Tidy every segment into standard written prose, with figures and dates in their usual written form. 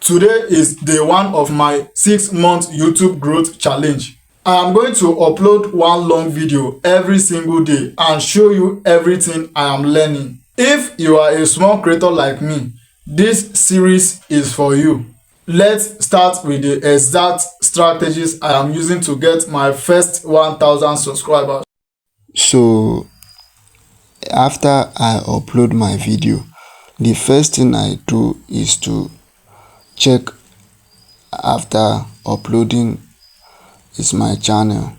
Today is day 1 of my 6-month YouTube growth challenge. I am going to upload one long video every single day and show you everything I am learning. If you are a small creator like me, this series is for you. Let's start with the exact strategies I am using to get my first 1000 subscribers. So after I upload my video, the first thing I do is to check after uploading is my channel.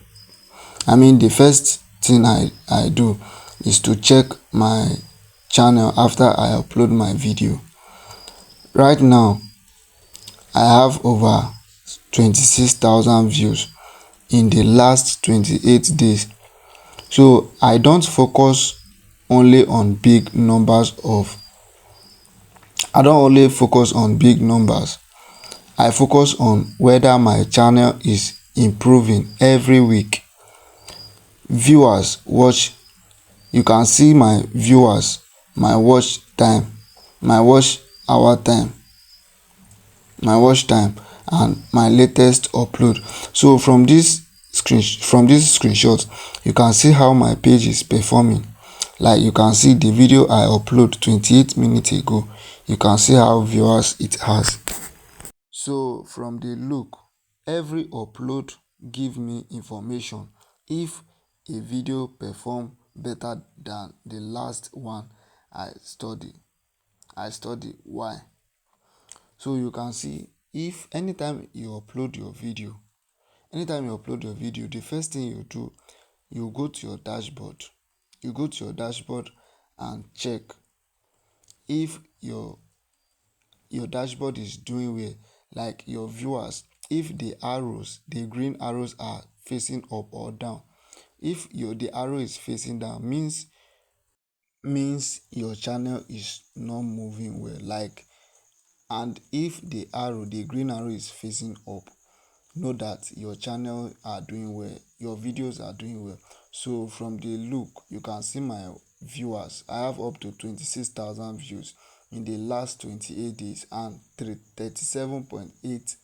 The first thing I do is to check my channel after I upload my video. Right now I have over 26,000 views in the last 28 days. So I don't focus only on big numbers I don't only focus on big numbers. I focus on whether my channel is improving every week. Viewers watch, you can see my viewers, my watch time, my watch hour time, my watch time, and my latest upload. So from this screenshot, you can see how my page is performing. Like you can see the video I upload 28 minutes ago, you can see how viewers it has. So from the look, every upload give me information if a video perform better than the last one. I study why. So you can see, if anytime you upload your video, the first thing you do, you go to your dashboard. And check if your dashboard is doing well. Like your viewers, if the green arrows are facing up or down. If the arrow is facing down, means your channel is not moving well. And if the green arrow is facing up, know that your channel are doing well, your videos are doing well. So from the look, you can see my viewers. I have up to 26,000 views in the last 28 days and 37.8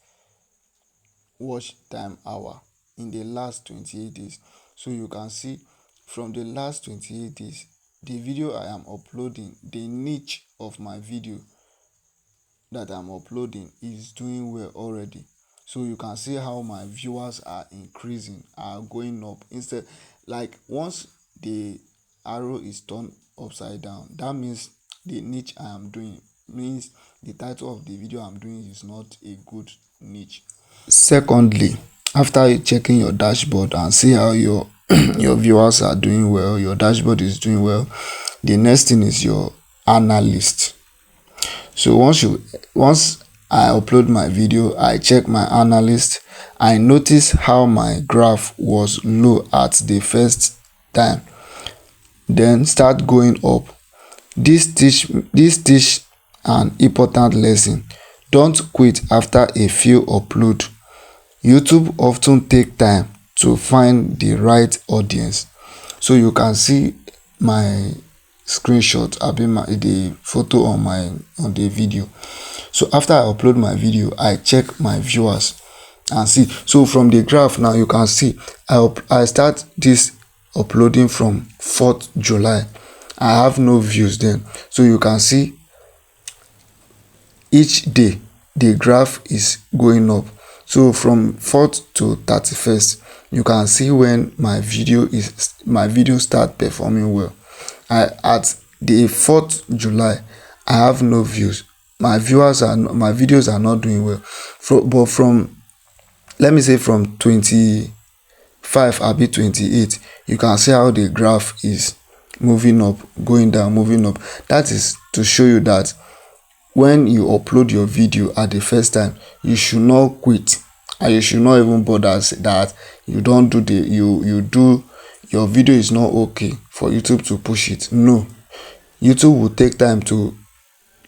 watch time hour in the last 28 days. So you can see from the last 28 days, the video I am uploading, the niche of my video that I'm uploading is doing well already. So you can see how my viewers are increasing, are going up. Instead, like once the arrow is turned upside down, that means the niche I am doing, means the title of the video I'm doing is not a good niche. Secondly, after checking your dashboard and see how your your viewers are doing well, your dashboard is doing well, the next thing is your analyst. So once I upload my video, I check my analyst. I notice how my graph was low at the first time, then start going up. This teach an important lesson. Don't quit after a few upload. YouTube often take time to find the right audience. So you can see my screenshot, the photo on the video. So after I upload my video, I check my viewers and see. So from the graph now, you can see I start this uploading from 4th July. I have no views then. So you can see each day the graph is going up. So from 4th to 31st, you can see when my video start performing well. At the 4th July, I have no views. My videos are not doing well. But from, let me say, from 25 28, you can see how the graph is moving up, going down, moving up. That is to show you that when you upload your video at the first time, you should not quit, and you should not even bother that you don't do your video is not okay for YouTube to push it. No, YouTube will take time to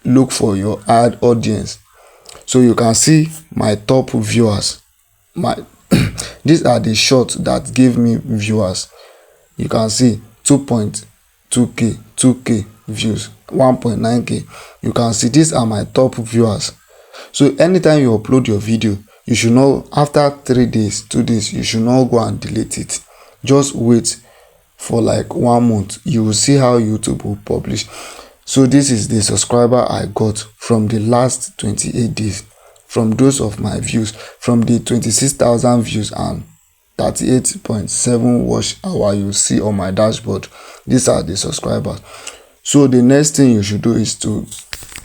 look for your ad audience. So you can see my top viewers. These are the shots that give me viewers. You can see 2.2k views, 1.9k. You can see these are my top viewers. So anytime you upload your video, you should not, after 3 days, 2 days, you should not go and delete it. Just wait for like 1 month. You will see how YouTube will publish. So this is the subscriber I got from the last 28 days, from those of my views, from the 26,000 views and 38.7 watch hour you see on my dashboard. These are the subscribers. So the next thing you should do is to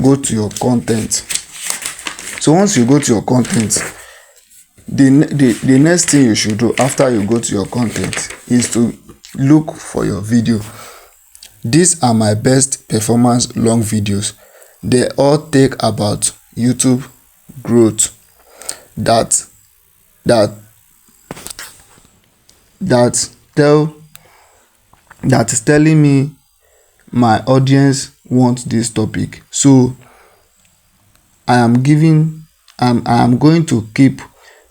go to your content. So once you go to your content, the next thing you should do after you go to your content is to look for your video. These are my best performance long videos. They all take about YouTube growth that is telling me my audience wants this topic. So I am going to keep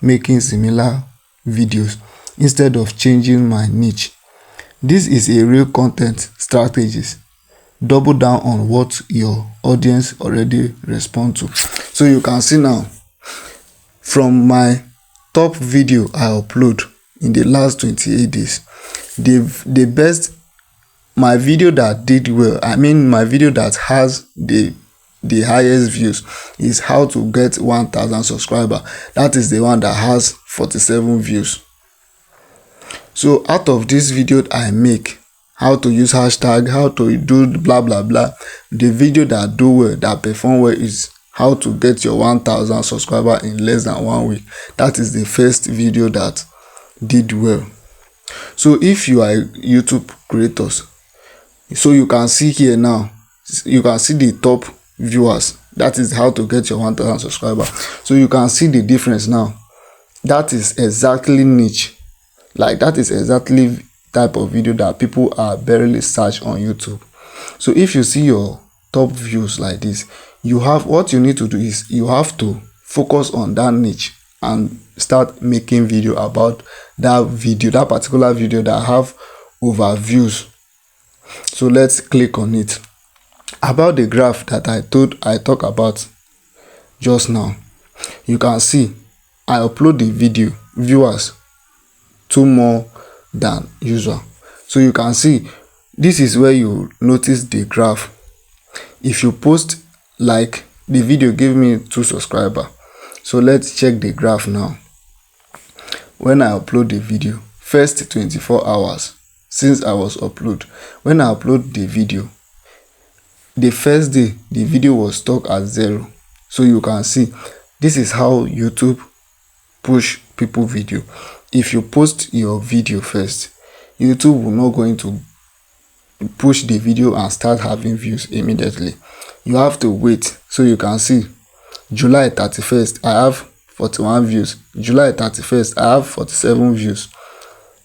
making similar videos instead of changing my niche. This is a real content strategist. Double down on what your audience already respond to. So you can see now, from my top video I upload in the last 28 days, the best, my video that did well, I mean my video that has the highest views, is how to get 1,000 subscribers. That is the one that has 47 views. So out of this video I make, how to use hashtag, how to do blah blah blah, the video that do well, that perform well, is how to get your 1,000 subscribers in less than 1 week. That is the first video that did well. So if you are YouTube creators, so you can see here now, you can see the top viewers. That is how to get your 1,000 subscribers. So you can see the difference now. That is exactly niche. Like that is exactly type of video that people are barely search on YouTube. So if you see your top views like this, you have, what you need to do is you have to focus on that niche and start making video about that video, that particular video that have over views. So let's click on it. About the graph that I talk about just now, you can see I upload the video, viewers 2 more than usual. So you can see this is where you notice the graph. If you post, like the video gave me 2 subscribers. So let's check the graph now. When I upload the video, first 24 hours since I was upload, when I upload the video, the first day the video was stuck at 0. So you can see this is how YouTube push people video. If you post your video first, YouTube will not going to push the video and start having views immediately. You have to wait. So you can see July 31st I have 41 views, July 31st I have 47 views.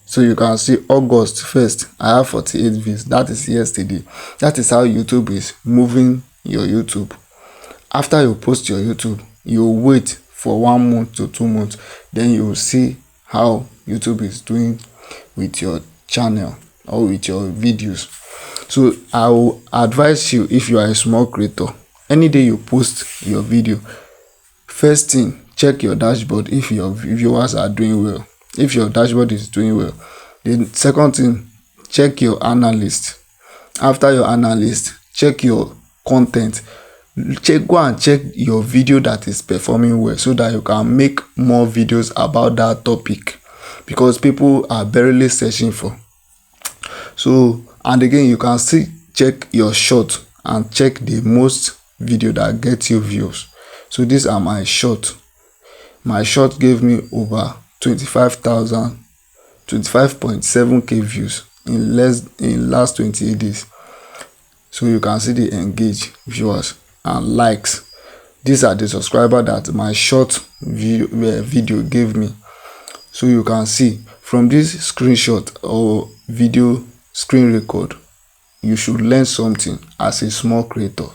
So you can see August 1st I have 48 views. That is yesterday. That is how YouTube is moving your YouTube. After you post your YouTube, you wait for 1 month to 2 months, then you will see how YouTube is doing with your channel or with your videos. So I will advise you, if you are a small creator, any day you post your video, first thing, check your dashboard if your viewers are doing well. If your dashboard is doing well, the second thing, check your analyst. After your analyst, check your content. Go and check your video that is performing well, so that you can make more videos about that topic, because people are barely searching for. So, and again, you can still check your short and check the most video that get you views. So these are my short. My short gave me over 25.7k views in last 28 days. So you can see the engaged viewers and likes. These are the subscribers that my short video gave me. So you can see from this screenshot or video screen record, you should learn something as a small creator.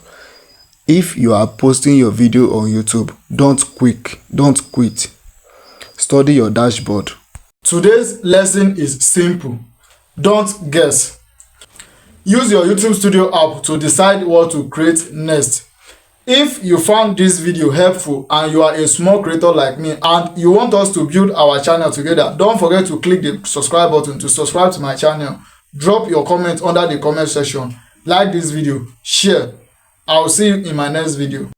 If you are posting your video on YouTube, don't quit. Study your dashboard. Today's lesson is simple. Don't guess. Use your YouTube Studio app to decide what to create next. If you found this video helpful and you are a small creator like me and you want us to build our channel together, don't forget to click the subscribe button to subscribe to my channel. Drop your comment under the comment section. Like this video, share. I'll see you in my next video.